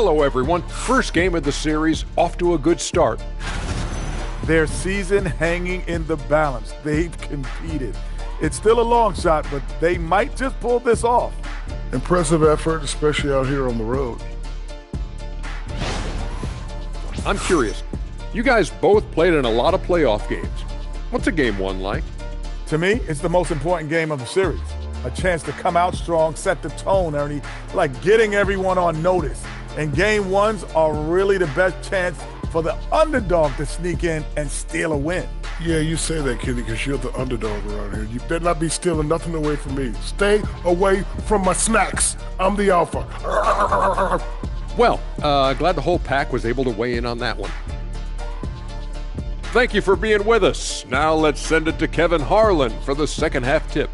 Hello, everyone. First game of the series, off to a good start. Their season hanging in the balance. They've competed. It's still a long shot, but they might just pull this off. Impressive effort, especially out here on the road. I'm curious. You guys both played in a lot of playoff games. What's a game one like? To me, it's the most important game of the series. A chance to come out strong, set the tone, Ernie, like getting everyone on notice. And game ones are really the best chance for the underdog to sneak in and steal a win. Yeah, you say that, Kenny, because you're the underdog around here. You better not be stealing nothing away from me. Stay away from my snacks. I'm the alpha. Well, glad the whole pack was able to weigh in on that one. Thank you for being with us. Now let's send it to Kevin Harlan for the second half tip.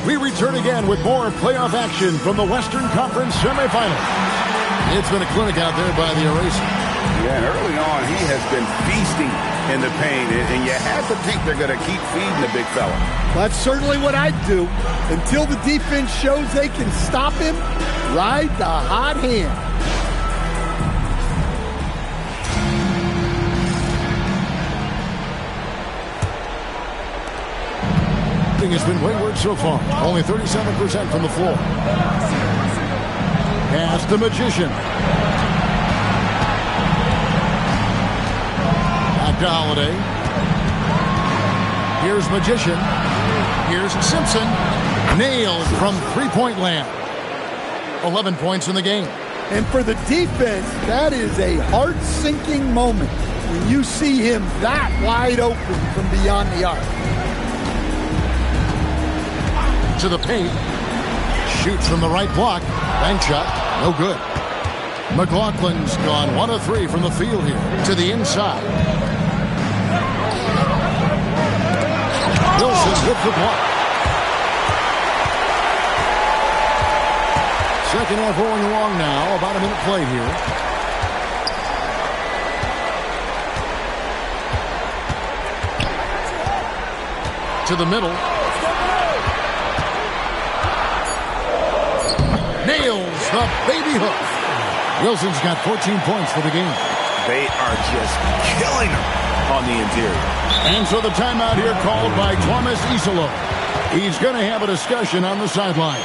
We return again with more playoff action from the Western Conference semifinals. It's been a clinic out there by the Eraser. Yeah, and early on, he has been feasting in the paint, and you have to think they're going to keep feeding the big fella. That's certainly what I'd do. Until the defense shows they can stop him, ride the hot hand. Has been wayward so far. Only 37% from the floor. Pass the Magician. Back to Holiday. Here's Magician. Here's Simpson. Nailed from three-point land. 11 points in the game. And for the defense, that is a heart-sinking moment when you see him that wide open from beyond the arc. To the paint. Shoots from the right block. Bank shot. No good. McLaughlin's gone 1 of 3 from the field here. To the inside. Wilson with the block. Second half rolling along now. About a minute played here. To the middle. Nails the baby hook. Wilson's got 14 points for the game. They are just killing him on the interior. And so the timeout here called by Thomas Isolo. He's going to have a discussion on the sideline.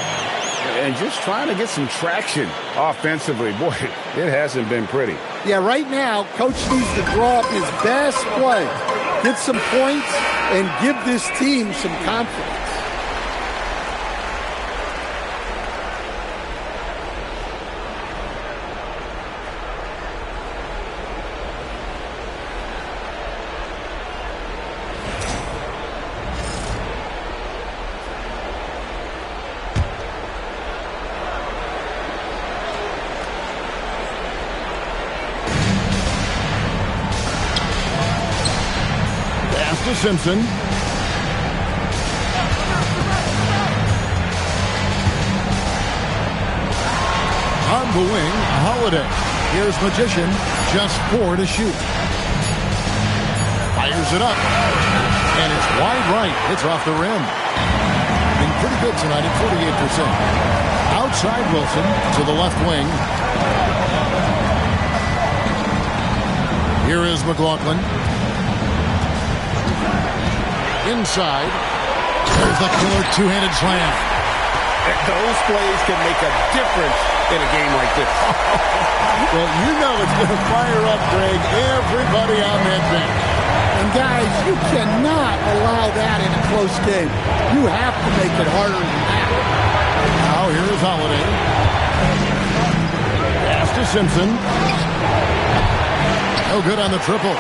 And just trying to get some traction offensively. Boy, it hasn't been pretty. Yeah, right now, Coach needs to draw up his best play. Get some points and give this team some confidence. Simpson. On the wing, Holiday. Here's Magician, just 4 to shoot. Fires it up. And it's wide right. It's off the rim. Been pretty good tonight at 48%. Outside Wilson to the left wing. Here is McLaughlin. Inside. There's the killer two-handed slam. Those plays can make a difference in a game like this. Well, you know it's going to fire up, Greg, everybody on that bench. And guys, you cannot allow that in a close game. You have to make it harder than that. Now here's Holiday. Pass to Simpson. No good on the triple.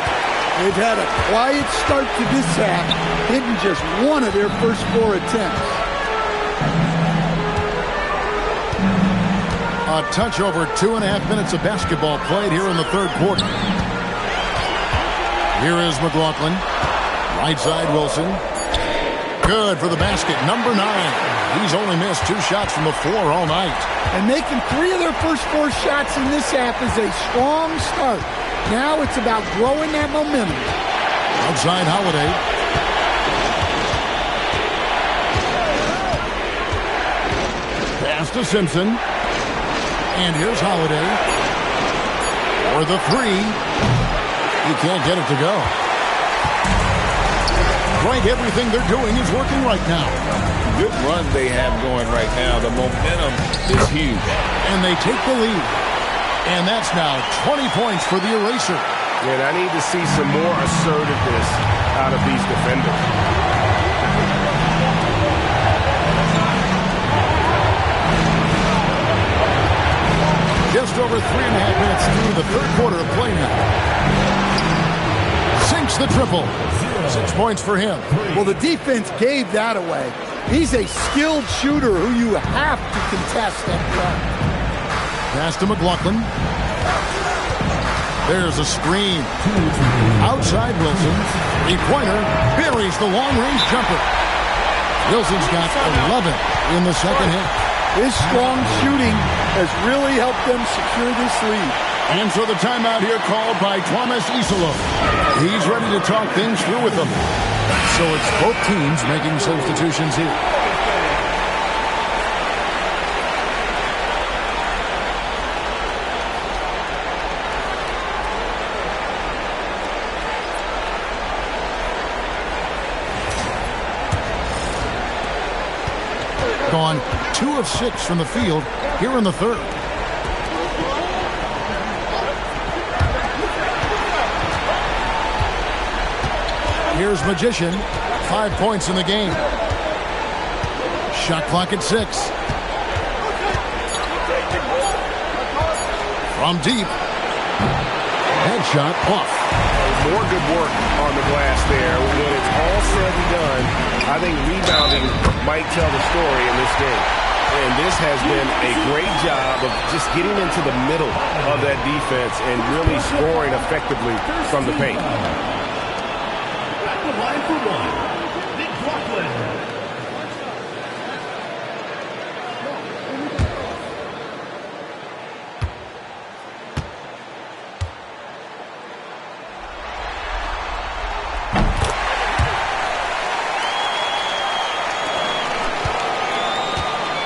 They've had a quiet start to this half, hitting just 1 of their first 4 attempts. A touch over 2.5 minutes of basketball played here in the third quarter. Here is McLaughlin. Right side Wilson. Good for the basket. Number 9. He's only missed 2 shots from the floor all night. And making 3 of their first 4 shots in this half is a strong start. Now it's about growing that momentum. Outside Holiday. Pass to Simpson. And here's Holiday. For the 3. He can't get it to go. Right, everything they're doing is working right now. Good run they have going right now. The momentum is huge. And they take the lead. And that's now 20 points for the eraser. And I need to see some more assertiveness out of these defenders. Just over 3.5 minutes through the third quarter of play now. Sinks the triple. 6 points for him. Well, the defense gave that away. He's a skilled shooter who you have to contest up front. Pass to McLaughlin. There's a screen. Outside Wilson. Three-pointer buries the long-range jumper. Wilson's got 11 in the second half. His strong shooting has really helped them secure this lead. And so the timeout here called by Thomas Isilov. He's ready to talk things through with them. So it's both teams making substitutions here. Gone 2 of 6 from the field here in the third. Here's Magician. 5 points in the game. Shot clock at 6. From deep. Headshot off. More good work on the glass there. When it's all said and done, I think rebounding might tell the story in this game. And this has been a great job of just getting into the middle of that defense and really scoring effectively from the paint. Line for 1, McLaughlin.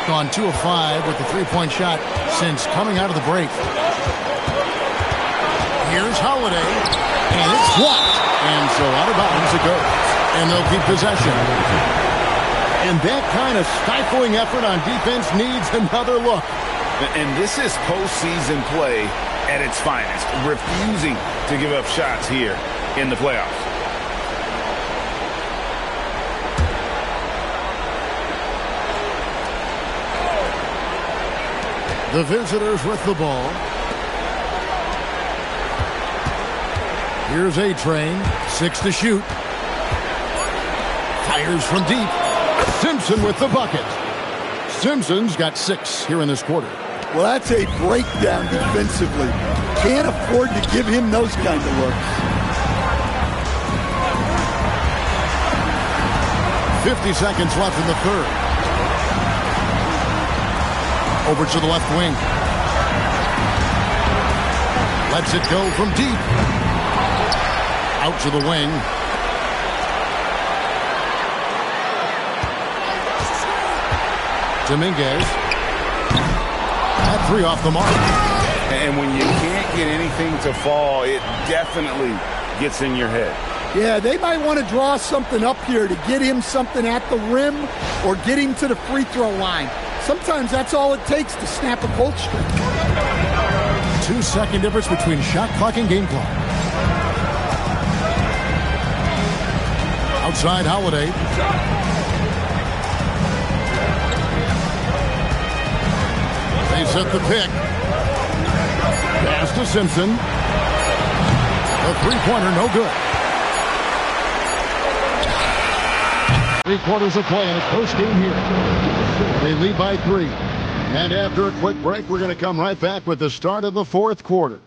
Gone 2 of 5 with the 3-point shot since coming out of the break. Here's Holiday, and it's blocked. And so out of bounds it goes. And they'll keep possession. And that kind of stifling effort on defense needs another look. And this is postseason play at its finest. Refusing to give up shots here in the playoffs. The visitors with the ball. Here's A-Train. 6 to shoot. Fires from deep. Simpson with the bucket. Simpson's got 6 here in this quarter. Well, that's a breakdown defensively. Can't afford to give him those kind of looks. 50 seconds left in the third. Over to the left wing. Lets it go from deep. Out to the wing. Dominguez. That 3 off the mark. And when you can't get anything to fall, it definitely gets in your head. Yeah, they might want to draw something up here to get him something at the rim or get him to the free throw line. Sometimes that's all it takes to snap a cold streak. 2-second difference between shot clock and game clock. Outside Holiday. They set the pick. Pass to Simpson. The three-pointer, no good. 3 quarters of play in the first game here. They lead by 3. And after a quick break, we're going to come right back with the start of the fourth quarter.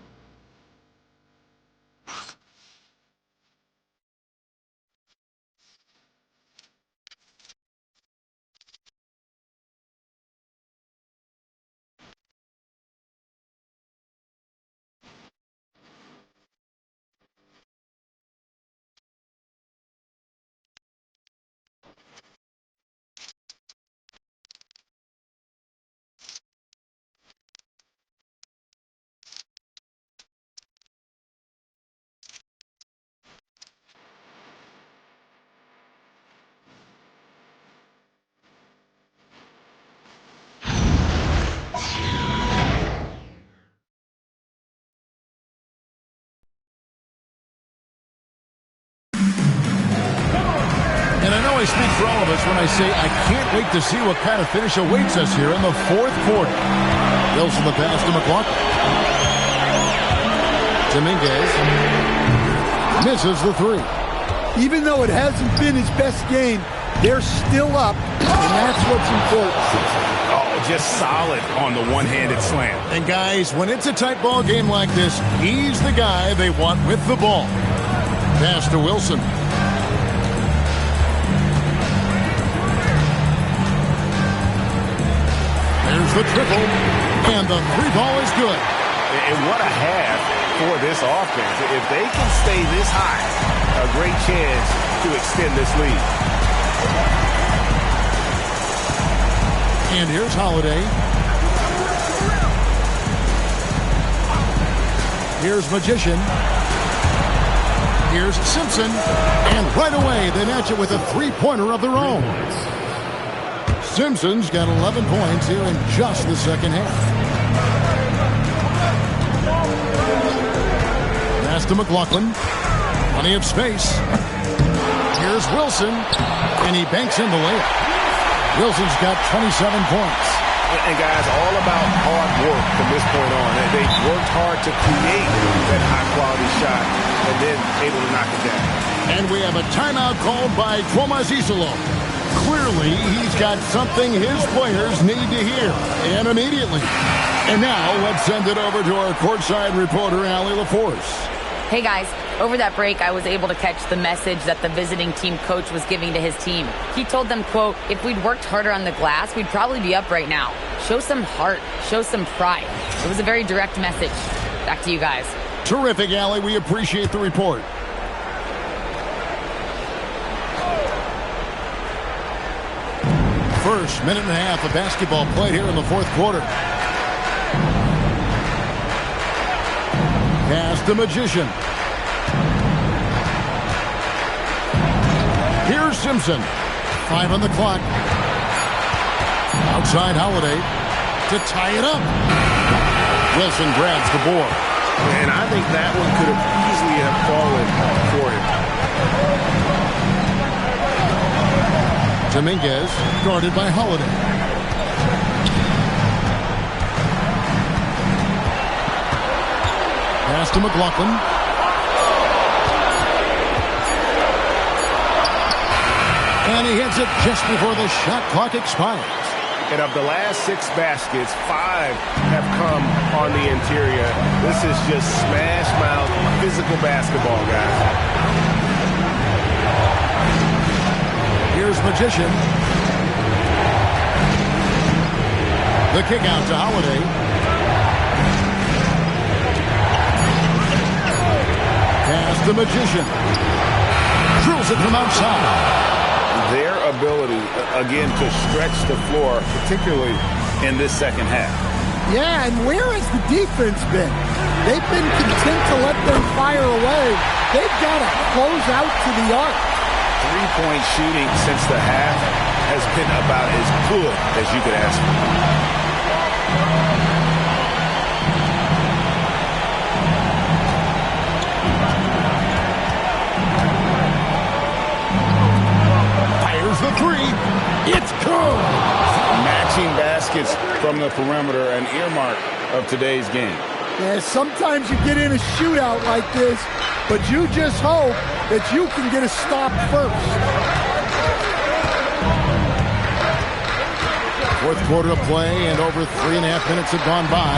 know I speak for all of us when I say I can't wait to see what kind of finish awaits us here in the fourth quarter. Wilson the pass to McLaughlin. Dominguez misses the three. Even though it hasn't been his best game, they're still up, and that's what's important. Oh, just solid on the one-handed slam. And guys, when it's a tight ball game like this, he's the guy they want with the ball. Pass to Wilson. There's the triple, and the three ball is good. And what a half for this offense. If they can stay this high, a great chance to extend this lead. And here's Holiday. Here's Magician. Here's Simpson. And right away, they match it with a three-pointer of their own. Simpson's got 11 points here in just the second half. Pass to McLaughlin. Plenty of space. Here's Wilson. And he banks in the layup. Wilson's got 27 points. And guys, all about hard work from this point on. They've worked hard to create that high-quality shot and then able to knock it down. And we have a timeout called by Tomas Isolo. Clearly, he's got something his players need to hear, and immediately. And now, let's send it over to our courtside reporter, Allie LaForce. Hey guys, over that break, I was able to catch the message that the visiting team coach was giving to his team. He told them, quote, if we'd worked harder on the glass, we'd probably be up right now. Show some heart, show some pride. It was a very direct message. Back to you guys. Terrific, Allie. We appreciate the report. First minute and a half of basketball played here in the fourth quarter. Pass to Magician. Here's Simpson. 5 on the clock. Outside Holiday to tie it up. Wilson grabs the board. And I think that one could have easily have fallen for him. Dominguez guarded by Holiday. Pass to McLaughlin. And he hits it just before the shot clock expires. And of the last 6 baskets, 5 have come on the interior. This is just smash mouth physical basketball, guys. Here's Magician. The kick out to Holiday. Pass the Magician. Drills it from outside. Their ability, again, to stretch the floor, particularly in this second half. Yeah, and where has the defense been? They've been content to let them fire away. They've got to close out to the arc. Three-point shooting since the half has been about as good as you could ask for. The three. It's good. Matching baskets from the perimeter, an earmark of today's game. Yeah, sometimes you get in a shootout like this, but you just hope that you can get a stop first. Fourth quarter of play, and over 3.5 minutes have gone by.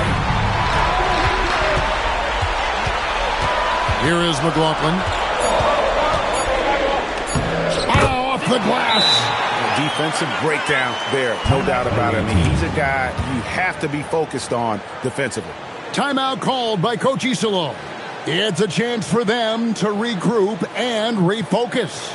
Here is McLaughlin. The glass. A defensive breakdown there, no doubt about it. I mean, he's a guy you have to be focused on defensively. Timeout called by Coach Isolo. It's a chance for them to regroup and refocus.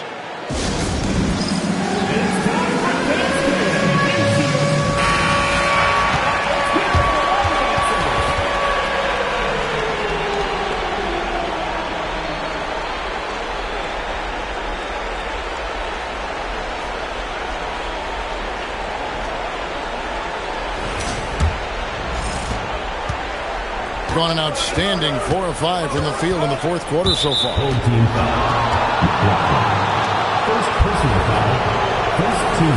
Gone an outstanding 4 of 5 from the field in the fourth quarter so far. First personal foul First team.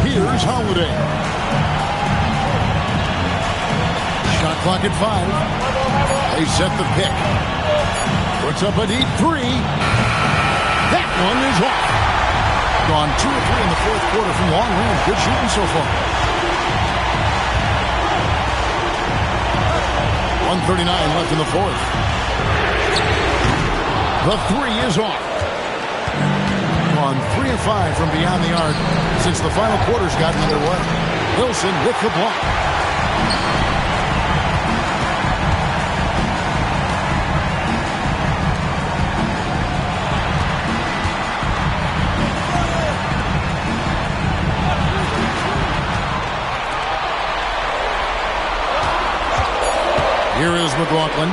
Here's Holiday. Shot clock at 5. They set the pick. Puts up a deep 3. That one is off. Gone 2 or 3 in the fourth quarter from long range. Good shooting so far. 1:39 left in the fourth. The 3 is off. On 3 of 5 from beyond the arc since the final quarter's gotten underway. Wilson with the block. Here is McLaughlin.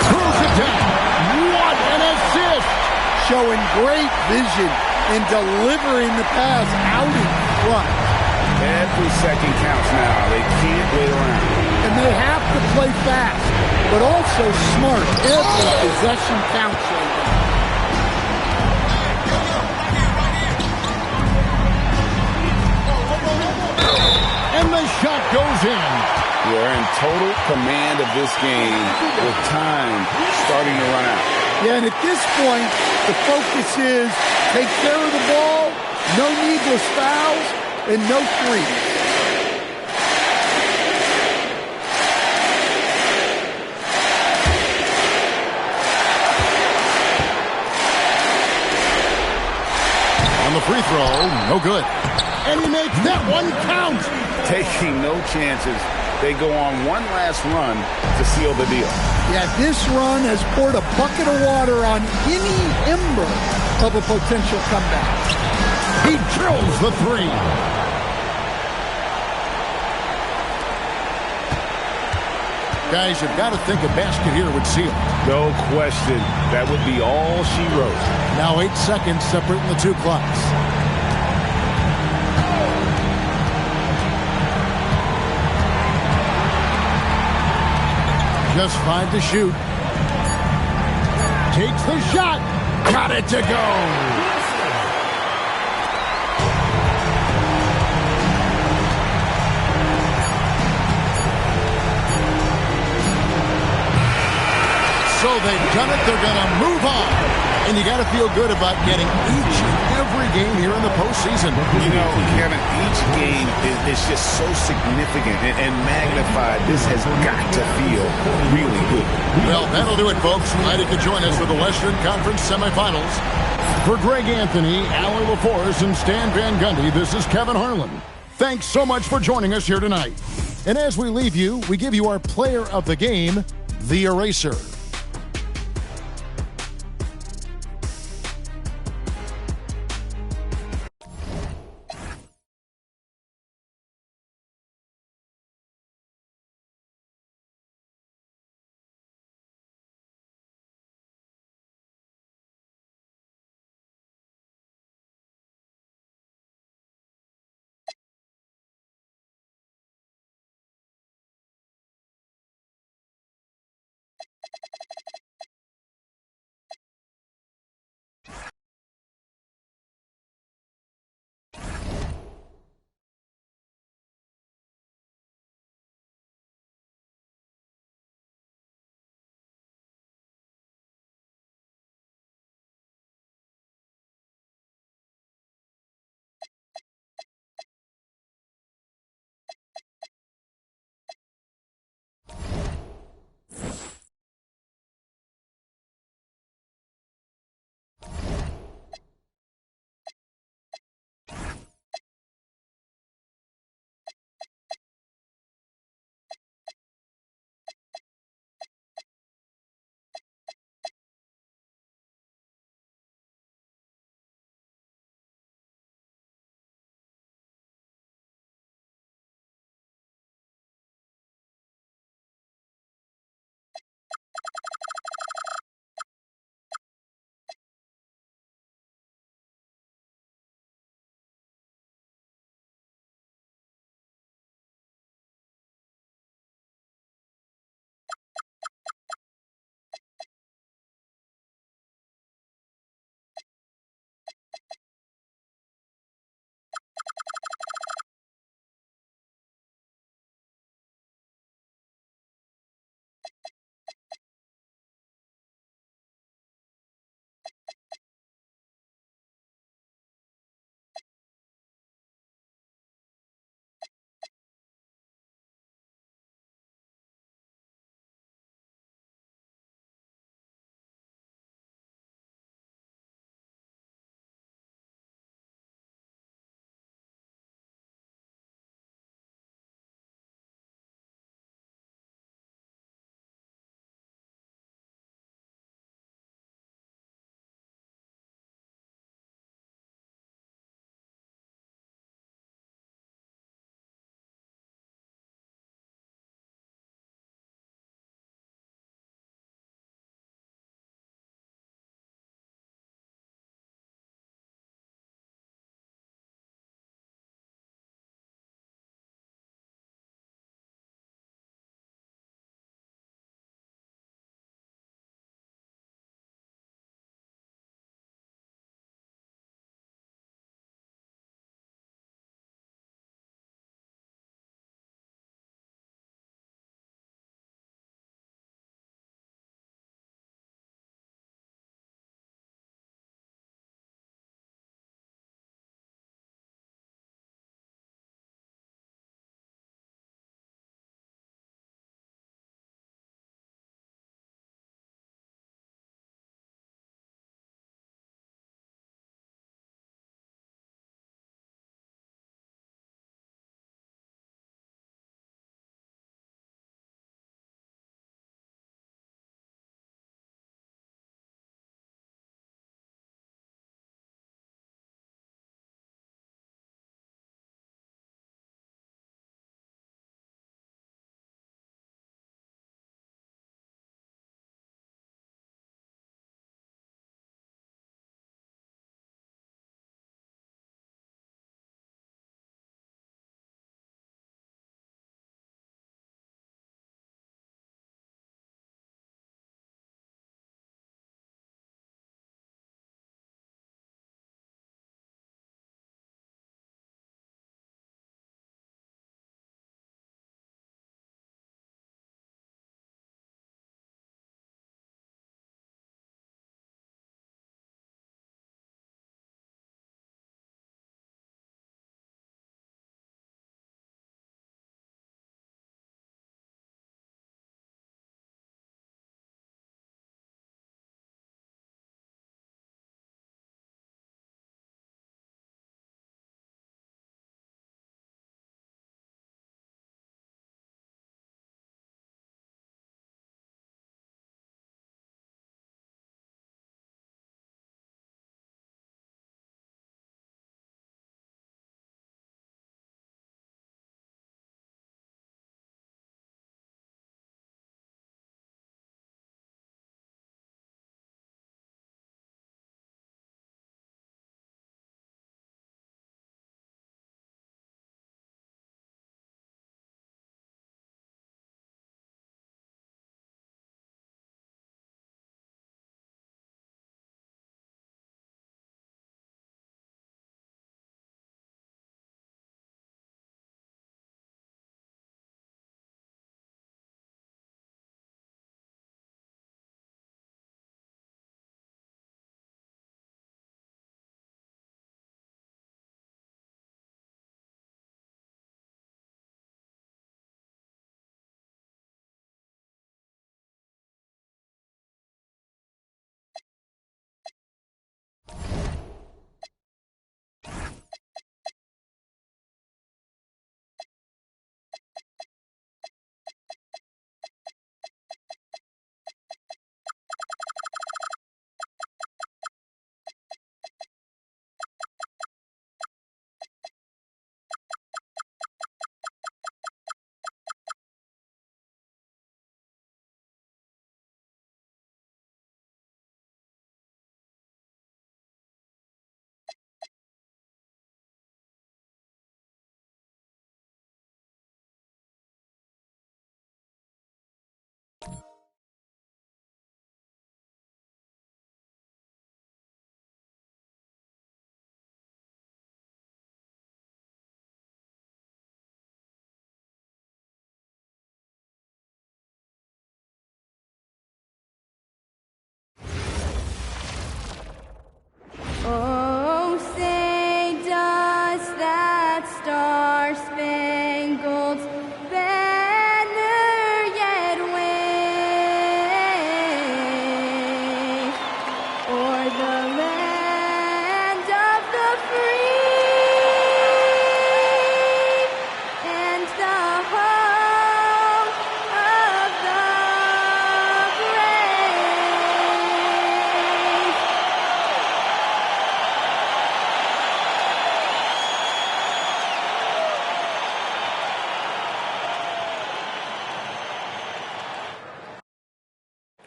Throws it down. What an assist! Showing great vision and delivering the pass out in front. Every second counts now. They can't wait around. And they have to play fast, but also smart. Every possession counts right now. And the shot goes in. They're in total command of this game with time starting to run out. Yeah, and at this point, the focus is take care of the ball, no needless fouls, and no threes. On the free throw, no good. And he makes that one count. Taking no chances. They go on one last run to seal the deal. Yeah, this run has poured a bucket of water on any ember of a potential comeback. He drills the 3. Guys, you've got to think a basket here would seal. No question. That would be all she wrote. Now 8 seconds separating the two clocks. Just 5 to shoot. Takes the shot. Got it to go. So they've done it. They're going to move on. And you got to feel good about getting each and every game here in the postseason. You know, Kevin, each game is just so significant and magnified. This has got to feel really good. Well, that'll do it, folks. Glad you could join us for the Western Conference semifinals. For Greg Anthony, Allie LaForce, and Stan Van Gundy, this is Kevin Harlan. Thanks so much for joining us here tonight. And as we leave you, we give you our player of the game, the Eraser.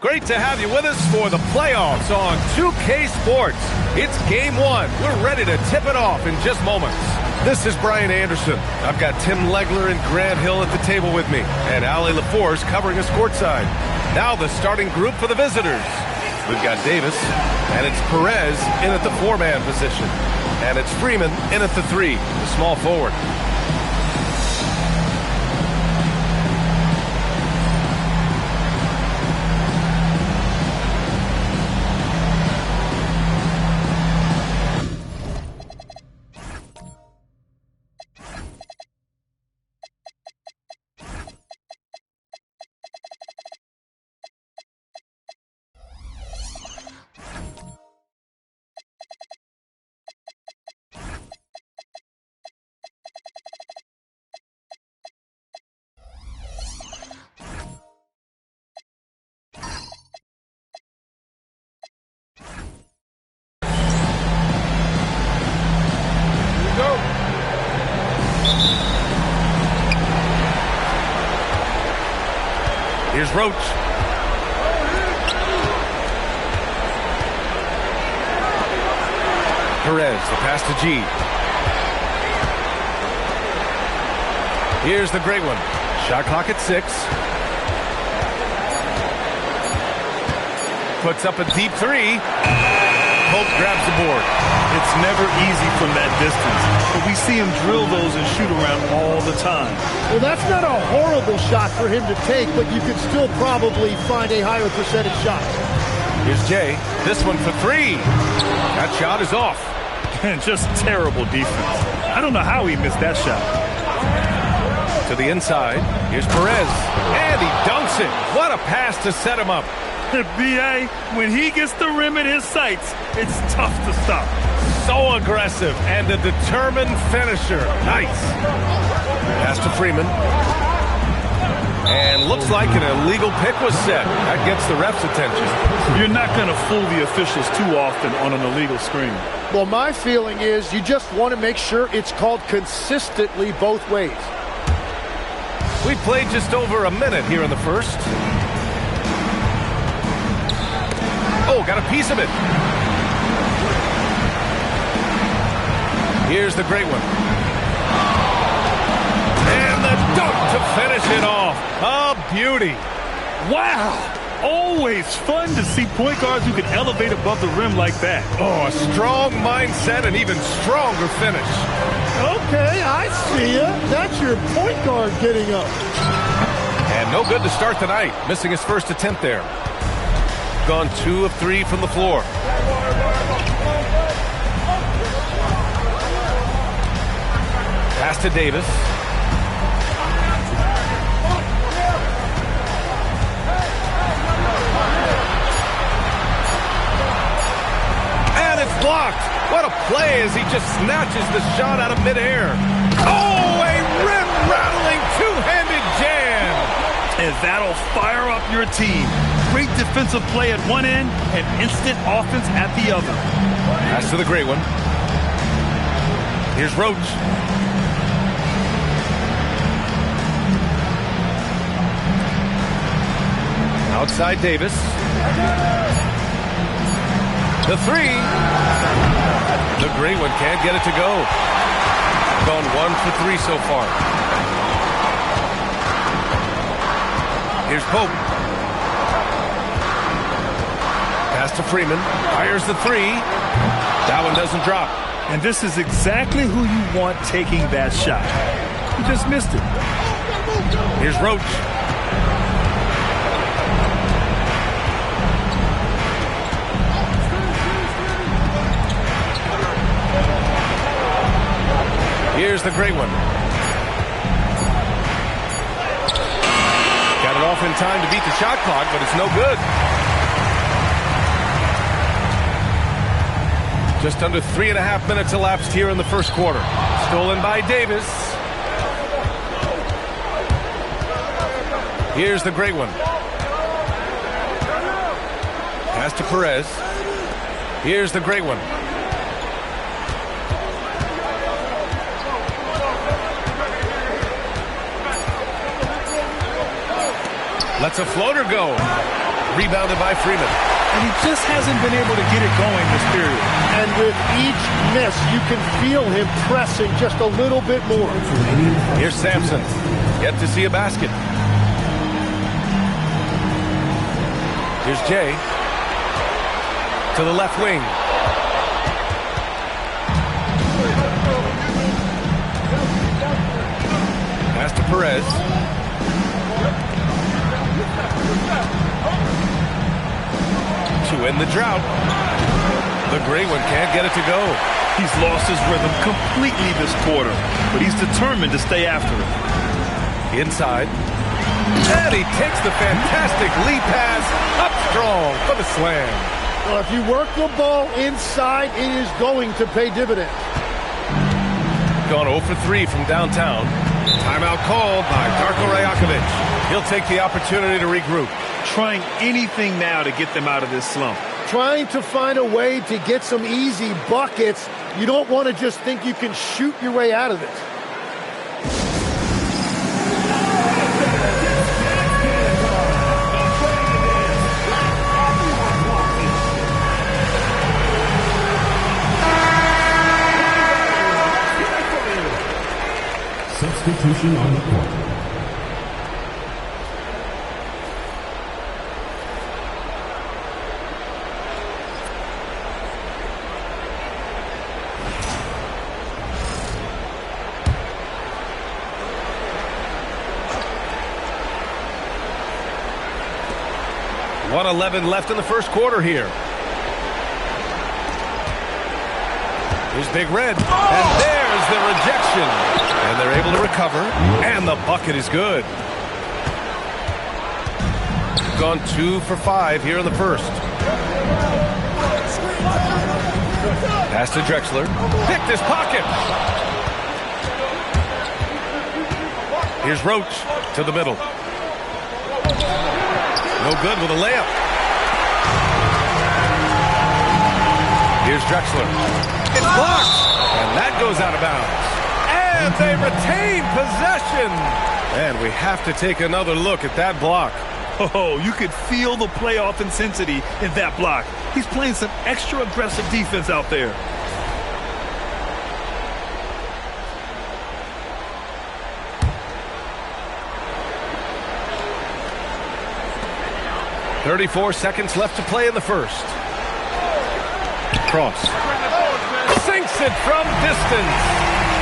Great to have you with us for the playoffs on 2K Sports. It's game one. We're ready to tip it off in just moments. This is Brian Anderson. I've got Tim Legler and Grant Hill at the table with me, and Ali LaForce covering us courtside. Now the starting group for the visitors. We've got Davis, and it's Perez in at the 4-man position. And it's Freeman in at the 3, the small forward. Here's Roach. Perez, the pass to G. Here's the great one. Shot clock at 6. Puts up a deep 3. Pope grabs the board. It's never easy from that distance, but we see him drill those and shoot around all the time. Well, that's not a horrible shot for him to take, but you could still probably find a higher percentage shot. Here's Jay. This one for 3. That shot is off. Just terrible defense. I don't know how he missed that shot. To the inside. Here's Perez. And he dunks it. What a pass to set him up. B.A., when he gets the rim in his sights, it's tough to stop. So aggressive and a determined finisher. Nice. Pass to Freeman. And looks like an illegal pick was set. That gets the ref's attention. You're not going to fool the officials too often on an illegal screen. Well, my feeling is you just want to make sure it's called consistently both ways. We played just over a minute here in the first. Oh, got a piece of it. Here's the great one. And the dunk to finish it off. A beauty. Wow. Always fun to see point guards who can elevate above the rim like that. Oh, a strong mindset and even stronger finish. Okay, I see ya. That's your point guard getting up. And no good to start the night. Missing his first attempt there. Gone 2 of 3 from the floor. Pass to Davis. And it's blocked. What a play as he just snatches the shot out of midair. Oh, a rim-rattling two-handed jam. And that'll fire up your team. Great defensive play at one end and instant offense at the other. Pass to the great one. Here's Roach. Outside Davis. The 3. The great one can't get it to go. Gone 1 for 3 so far. Here's Pope. Pass to Freeman. Fires the 3. That one doesn't drop. And this is exactly who you want taking that shot. He just missed it. Here's Roach. Here's the great one. Got it off in time to beat the shot clock, but it's no good. Just under 3.5 minutes elapsed here in the first quarter. Stolen by Davis. Here's the great one. Pass to Perez. Here's the great one. Lets a floater go. Rebounded by Freeman. And he just hasn't been able to get it going this period. And with each miss, you can feel him pressing just a little bit more. Here's Sampson. Yet to see a basket. Here's Jay. To the left wing. Pass to Perez. To end the drought. The gray one can't get it to go. He's lost his rhythm completely this quarter, but he's determined to stay after it. Inside. And he takes the fantastic lead pass up strong for the slam. Well, if you work the ball inside, it is going to pay dividends. Gone 0 for 3 from downtown. Timeout called by Darko Rajakovic. He'll take the opportunity to regroup. Trying anything now to get them out of this slump. Trying to find a way to get some easy buckets. You don't want to just think you can shoot your way out of this. Substitution on the court. .111 left in the first quarter here. Here's Big Red. And there's the rejection. And they're able to recover. And the bucket is good. Gone 2 for 5 here in the first. Pass to Drexler. Picked his pocket. Here's Roach to the middle. No good with a layup. Here's Drexler. It's blocked. And that goes out of bounds. And they retain possession. And we have to take another look at that block. Oh, you could feel the playoff intensity in that block. He's playing some extra aggressive defense out there. .34 seconds left to play in the first. Cross. Sinks it from distance.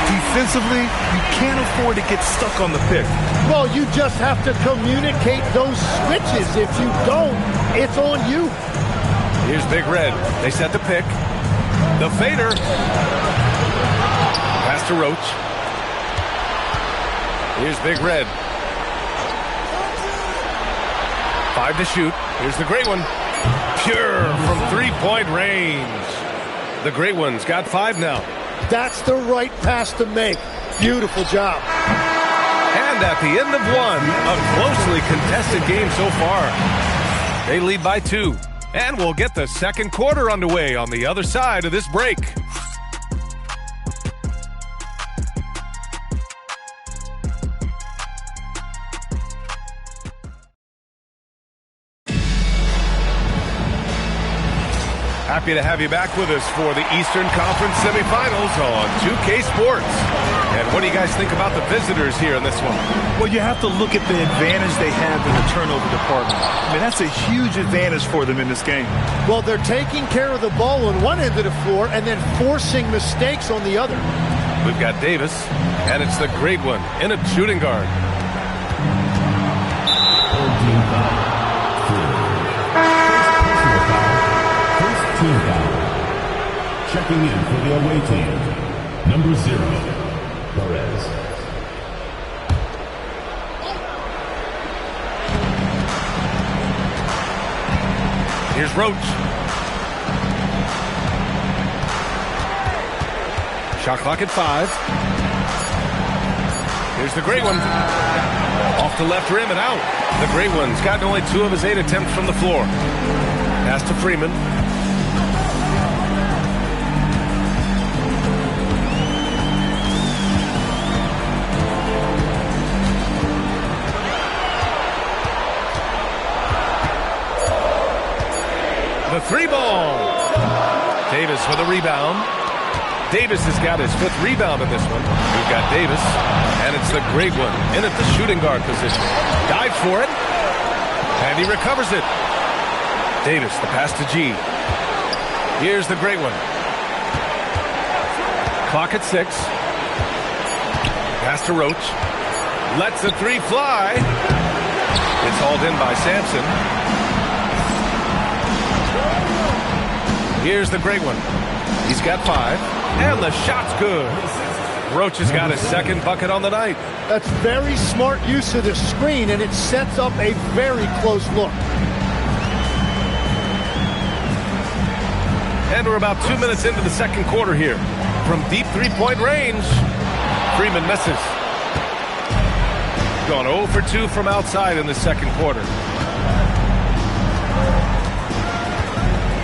Defensively, you can't afford to get stuck on the pick. Well, you just have to communicate those switches. If you don't, it's on you. Here's Big Red. They set the pick. The fader. Pass to Roach. Here's Big Red. 5 to shoot. Here's the great one. Pure from three-point range. The great one's got 5 now. That's the right pass to make. Beautiful job. And at the end of one, a closely contested game so far. They lead by 2. And we'll get the second quarter underway on the other side of this break. Happy to have you back with us for the Eastern Conference semifinals on 2K Sports. And what do you guys think about the visitors here in this one? Well, you have to look at the advantage they have in the turnover department. I mean, that's a huge advantage for them in this game. Well, they're taking care of the ball on one end of the floor and then forcing mistakes on the other. We've got Davis, and it's the great one in a shooting guard. Team foul. Checking in for the away team. Number 0, Perez. Here's Roach. Shot clock at 5. Here's the great one. Off the left rim and out. The great one's gotten only 2 of his 8 attempts from the floor. Pass to Freeman. The three ball. Davis with a rebound. Davis has got his 5th rebound in this one. We've got Davis, and it's the great one in at the shooting guard position. Dives for it, and he recovers it. Davis, the pass to G. Here's the great one. Clock at 6. Pass to Roach. Lets the three fly. It's hauled in by Sampson. Here's the great one. He's got 5. And the shot's good. Roach has got his 2nd bucket on the night. That's very smart use of the screen, and it sets up a very close look. And we're about 2 minutes into the second quarter here. From deep three-point range, Freeman misses. Gone 0 for 2 from outside in the second quarter.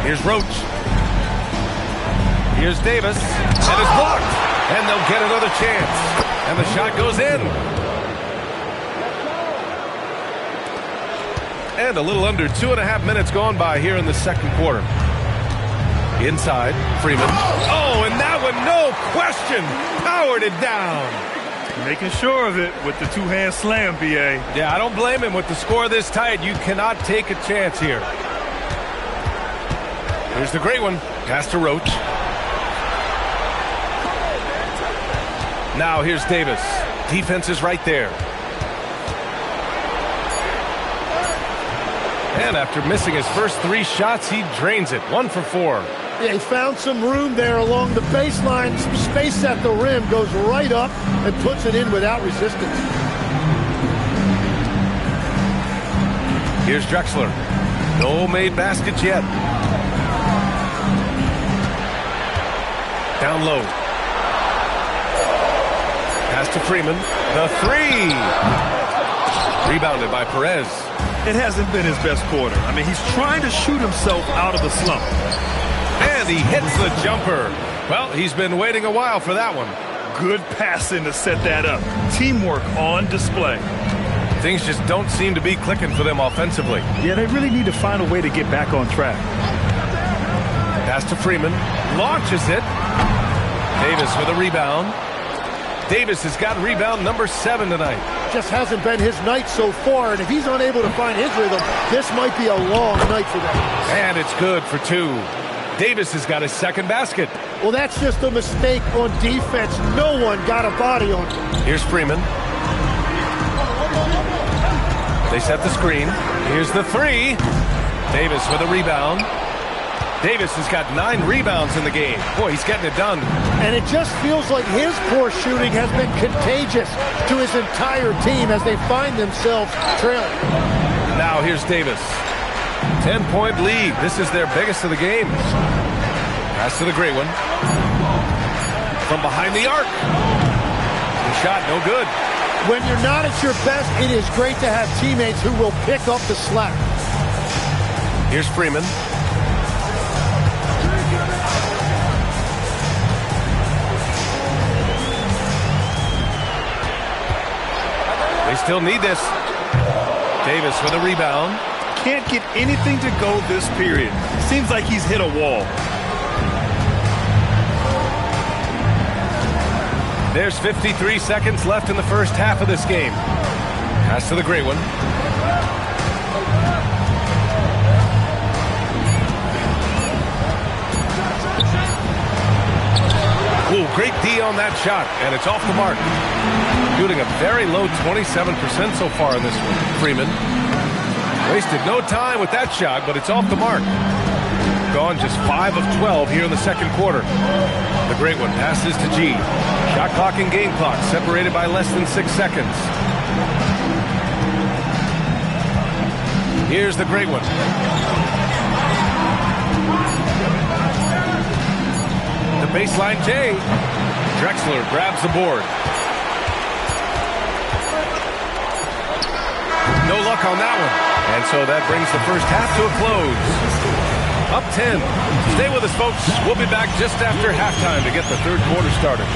Here's Roach. Here's Davis, and it's blocked. And they'll get another chance. And the shot goes in. And a little under 2.5 minutes gone by here in the second quarter. Inside, Freeman. Oh, and that one, no question, powered it down. Making sure of it with the two-hand slam, B.A. Yeah, I don't blame him. With the score this tight, you cannot take a chance here. Here's the great one. Pass to Roach. Now here's Davis. Defense is right there. And after missing his first 3 shots, he drains it. 1 for 4. Yeah, he found some room there along the baseline. Some space at the rim. Goes right up and puts it in without resistance. Here's Drexler. No made baskets yet. Down low. Pass to Freeman. The 3. Rebounded by Perez. It hasn't been his best quarter. I mean, he's trying to shoot himself out of the slump. And he hits the jumper. Well, he's been waiting a while for that one. Good passing to set that up. Teamwork on display. Things just don't seem to be clicking for them offensively. Yeah, they really need to find a way to get back on track. Pass to Freeman. Launches it. Davis with a rebound. Davis has got rebound number 7 tonight. Just hasn't been his night so far, and if he's unable to find his rhythm, this might be a long night for them. And it's good for 2. Davis has got his 2nd basket. Well, that's just a mistake on defense. No one got a body on him. Here's Freeman. They set the screen. Here's the 3. Davis with a rebound. Davis has got 9 rebounds in the game. Boy, he's getting it done. And it just feels like his poor shooting has been contagious to his entire team as they find themselves trailing. Now here's Davis. 10-point lead. This is their biggest of the game. Pass to the great one. From behind the arc. The shot, no good. When you're not at your best, it is great to have teammates who will pick up the slack. Here's Freeman. They still need this. Davis with a rebound. Can't get anything to go this period. Seems like he's hit a wall. There's 53 seconds left in the first half of this game. Pass to the great one. Ooh, great D on that shot, and it's off the mark. Shooting a very low 27% so far in this one. Freeman wasted no time with that shot, but it's off the mark. Gone just 5 of 12 here in the second quarter. The great one passes to G. Shot clock and game clock separated by less than 6 seconds. Here's the great one. The baseline J. Drexler grabs the board. No luck on that one. And so that brings the first half to a close. Up 10. Stay with us, folks. We'll be back just after halftime to get the third quarter started.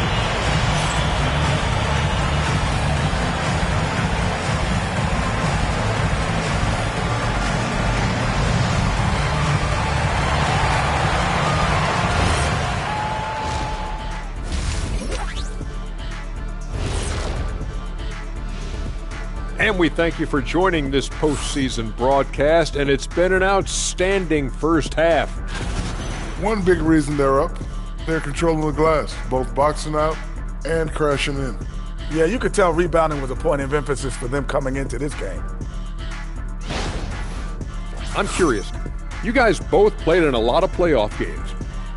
And we thank you for joining this postseason broadcast, and it's been an outstanding first half. One big reason they're up, they're controlling the glass, both boxing out and crashing in. Yeah, you could tell rebounding was a point of emphasis for them coming into this game. I'm curious. You guys both played in a lot of playoff games.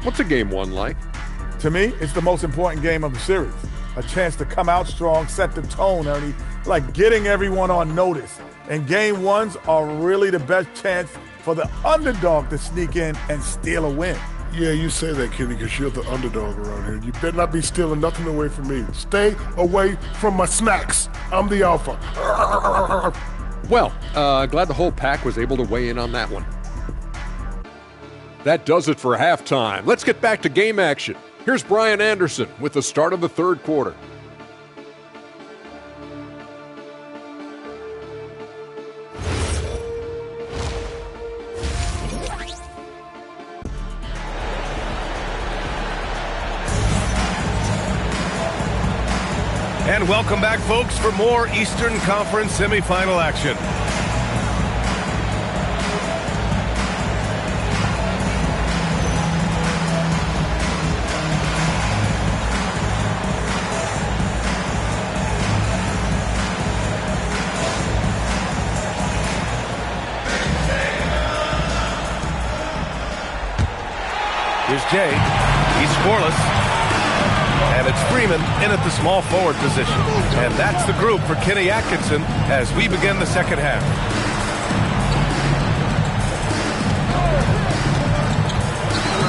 What's a game one like? To me, it's the most important game of the series. A chance to come out strong, set the tone, Ernie, like getting everyone on notice. And game ones are really the best chance for the underdog to sneak in and steal a win. Yeah, you say that, Kenny, because you're the underdog around here. You better not be stealing nothing away from me. Stay away from my snacks. I'm the alpha. Well, glad the whole pack was able to weigh in on that one. That does it for halftime. Let's get back to game action. Here's Brian Anderson with the start of the third quarter. And welcome back, folks, for more Eastern Conference semifinal action. Here's Jay. He's scoreless. And it's Freeman in at the small forward position. And that's the group for Kenny Atkinson as we begin the second half.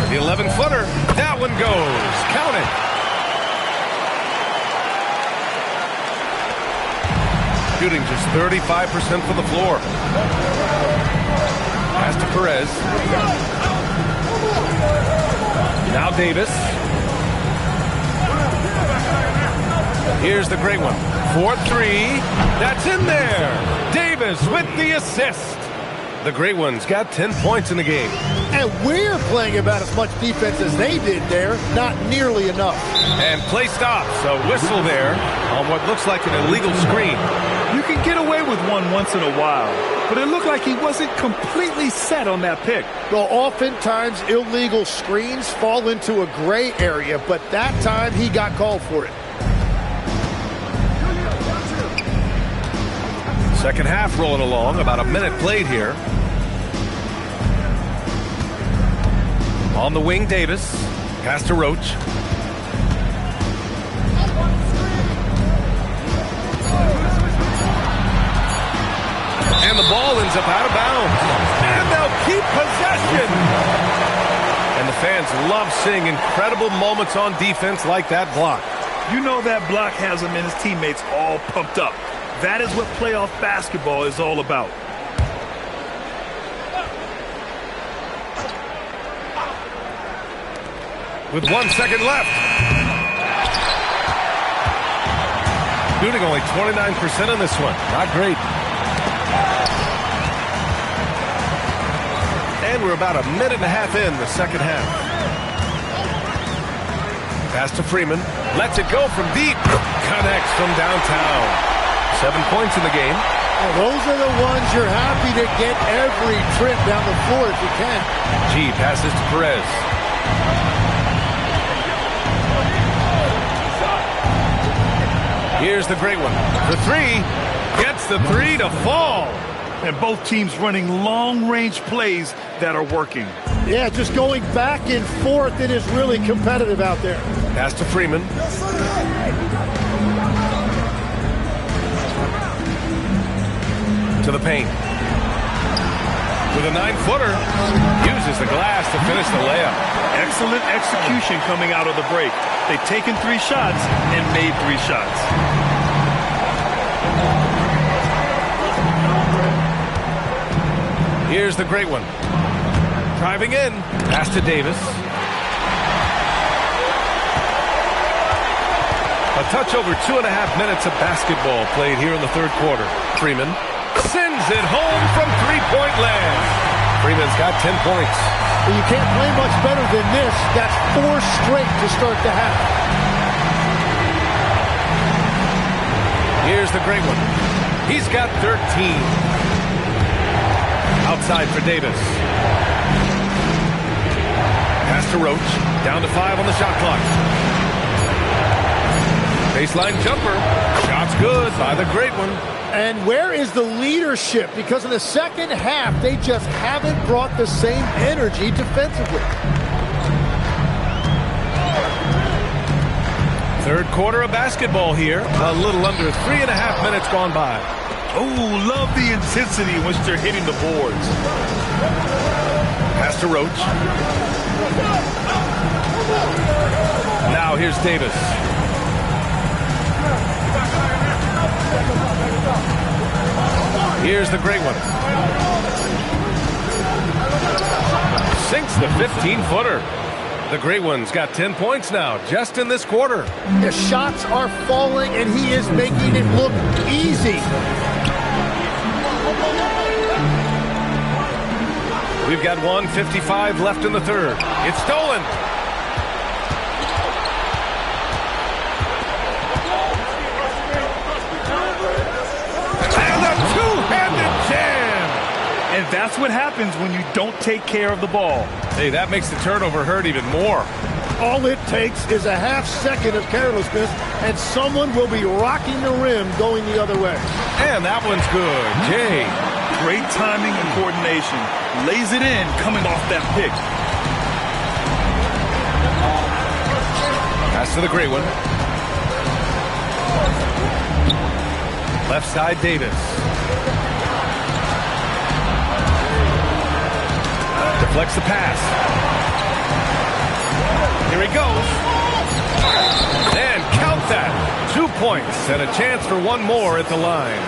The 11-footer. That one goes. Count it. Shooting just 35% from the floor. Pass to Perez. Now Davis. Here's the great one. 4-3. That's in there. Davis with the assist. The great one's got 10 points in the game. And we're playing about as much defense as they did there. Not nearly enough. And play stops. A whistle there on what looks like an illegal screen. You can get away with one once in a while, but it looked like he wasn't completely set on that pick. Well, oftentimes illegal screens fall into a gray area, but that time he got called for it. Second half rolling along, about a minute played here. On the wing, Davis. Pass to Roach. And the ball ends up out of bounds. And they'll keep possession. And the fans love seeing incredible moments on defense like that block. You know that block has him and his teammates all pumped up. That is what playoff basketball is all about. With 1 second left. Shooting only 29% on this one. Not great. And we're about a minute and a half in the second half. Pass to Freeman. Lets it go from deep. Connects from downtown. 7 points in the game. Well, those are the ones you're happy to get every trip down the floor if you can. G passes to Perez. Here's the great one. The three. Gets the three to fall. And both teams running long-range plays that are working. Yeah, just going back and forth. It is really competitive out there. Pass to Freeman. To the paint. With a 9-footer. Uses the glass to finish the layup. Excellent execution coming out of the break. They've taken 3 shots and made 3 shots. Here's the great one. Driving in. Pass to Davis. A touch over 2.5 minutes of basketball played here in the third quarter. Freeman sends it home from three-point land. Freeman's got 10 points. Well, you can't play much better than this. That's 4 straight to start the half. Here's the great one. He's got 13. Outside for Davis. Pass to Roach. Down to 5 on the shot clock. Baseline jumper. Shot's good by the great one. And where is the leadership? Because in the second half, they just haven't brought the same energy defensively. Third quarter of basketball here. A little under 3.5 minutes gone by. Oh, love the intensity in which they're hitting the boards. Pass to Roach. Now here's Davis. Here's the great one. Sinks the 15-footer. The great one's got 10 points now, just in this quarter. The shots are falling, and he is making it look easy. We've got 1:55 left in the third. It's stolen. And a two-handed jam. And that's what happens when you don't take care of the ball. Hey, that makes the turnover hurt even more. All it takes is a half second of carelessness, and someone will be rocking the rim going the other way. And that one's good. Jay. Great timing and coordination. Lays it in coming off that pick. Pass to the great one. Left side, Davis. Deflects the pass. Here he goes. And count that. 2 points and a chance for one more at the line.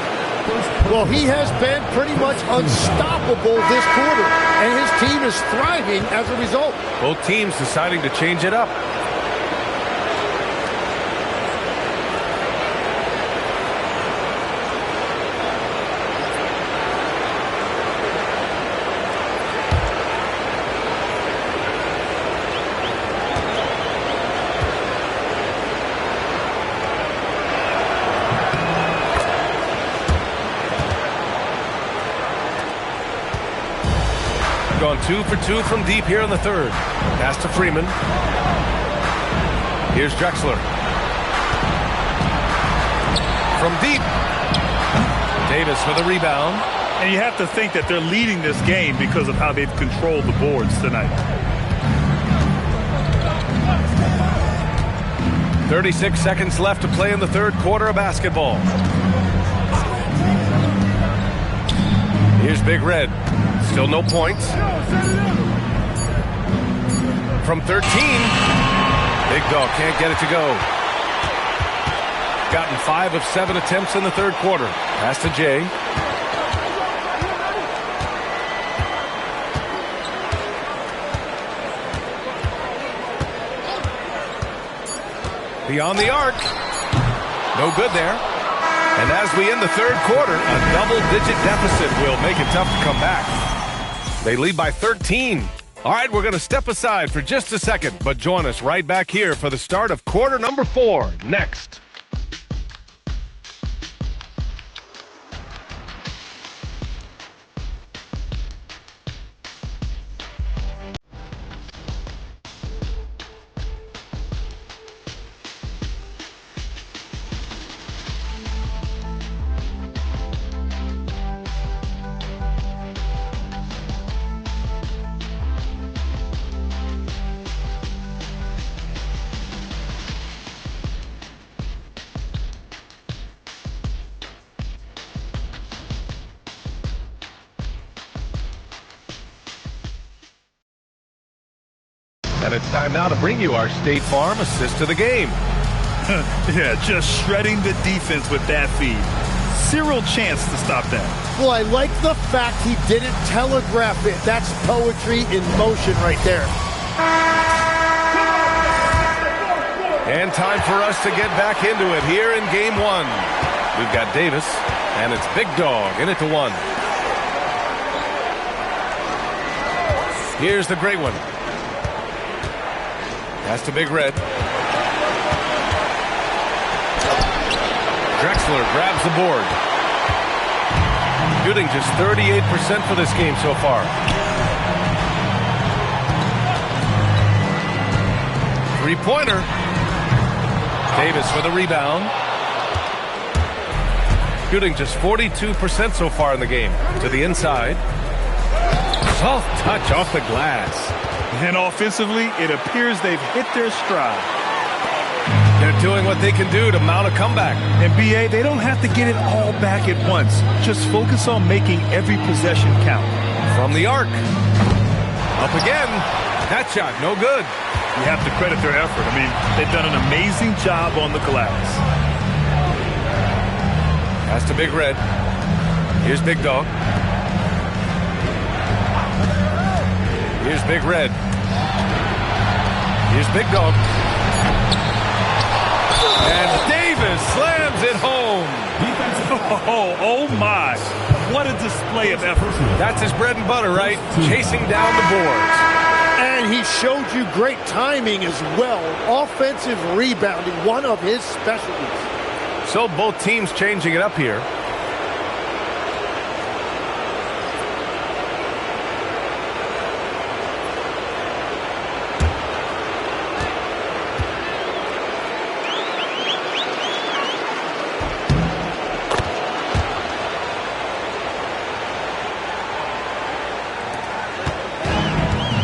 Well, he has been pretty much unstoppable this quarter, and his team is thriving as a result. Both teams deciding to change it up. Gone 2 for 2 from deep here in the third. Pass to Freeman. Here's Drexler. From deep. Davis for the rebound. And you have to think that they're leading this game because of how they've controlled the boards tonight. 36 seconds left to play in the third quarter of basketball. Here's Big Red. Still no points. From 13. Big Dog can't get it to go. Gotten 5 of 7 attempts in the third quarter. Pass to Jay. Beyond the arc. No good there. And as we end the third quarter, a double-digit deficit will make it tough to come back. They lead by 13. All right, we're going to step aside for just a second, but join us right back here for the start of quarter number 4 next. And it's time now to bring you our State Farm assist to the game. Yeah, just shredding the defense with that feed. Zero chance to stop that. Well, I like the fact he didn't telegraph it. That's poetry in motion right there. And time for us to get back into it here in game 1. We've got Davis, and it's Big Dog in it to 1. Here's the great one. Pass to Big Red. Drexler grabs the board. Shooting just 38% for this game so far. Three-pointer. Davis for the rebound. Shooting just 42% so far in the game. To the inside. Soft touch off the glass. And offensively, it appears they've hit their stride. They're doing what they can do to mount a comeback. And BA, they don't have to get it all back at once. Just focus on making every possession count. From the arc. Up again. That shot, no good. You have to credit their effort. I mean, they've done an amazing job on the glass. Pass to Big Red. Here's Big Dog. Here's Big Red. Here's Big Dog. And Davis slams it home. Oh my. What a display of effort. That's his bread and butter, right? Chasing down the boards. And he showed you great timing as well. Offensive rebounding, one of his specialties. So both teams changing it up here.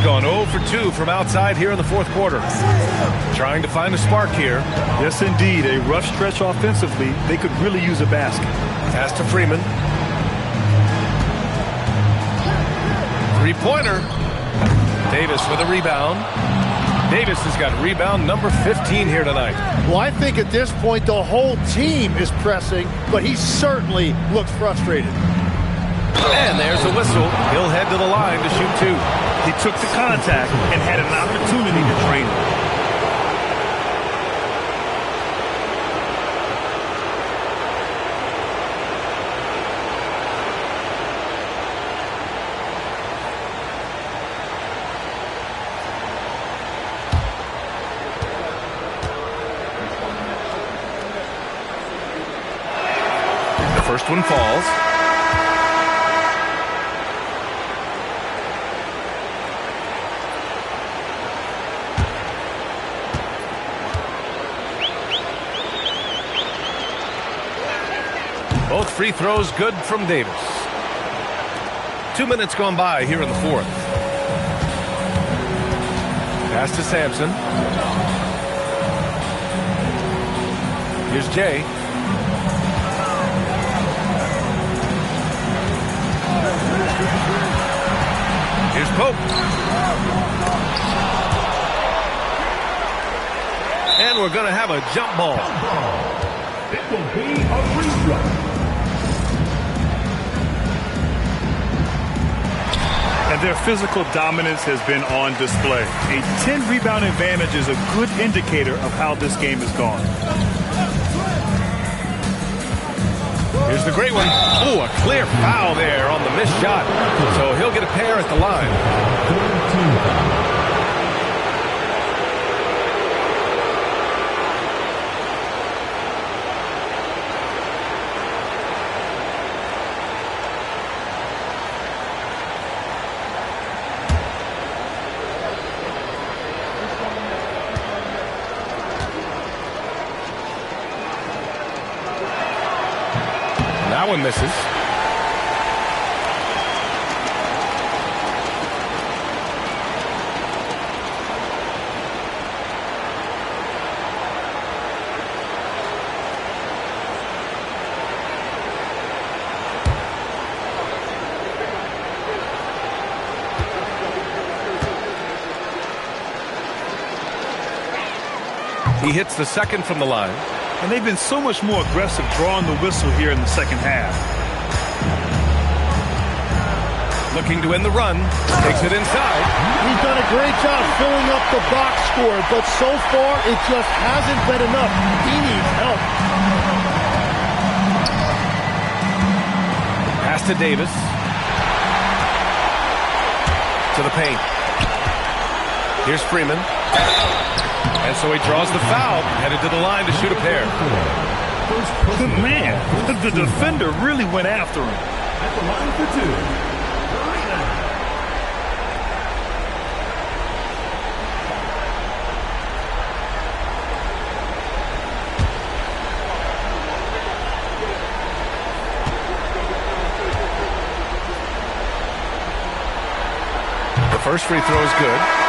Gone 0 for 2 from outside here in the fourth quarter. Trying to find a spark here. Yes, indeed. A rough stretch offensively. They could really use a basket. Pass to Freeman. Three-pointer. Davis for the rebound. Davis has got rebound number 15 here tonight. Well, I think at this point the whole team is pressing, but he certainly looks frustrated. And there's a whistle. He'll head to the line to shoot two. He took the contact and had an opportunity to drain it. The first one falls. Both free throws good from Davis. 2 minutes gone by here in the fourth. Pass to Sampson. Here's Jay. Here's Pope. And we're going to have a jump ball. It will be a rerun. And their physical dominance has been on display. A 10-rebound advantage is a good indicator of how this game has gone. Here's the great one. Oh, a clear foul there on the missed shot. So he'll get a pair at the line. That one misses. He hits the second from the line. And they've been so much more aggressive drawing the whistle here in the second half. Looking to end the run. Takes it inside. He's done a great job filling up the box score, but so far it just hasn't been enough. He needs help. Pass to Davis. To the paint. Here's Freeman. And so he draws the foul, headed to the line to shoot a pair. Man, the defender really went after him. At the line for two, Rebound. The first free throw is good.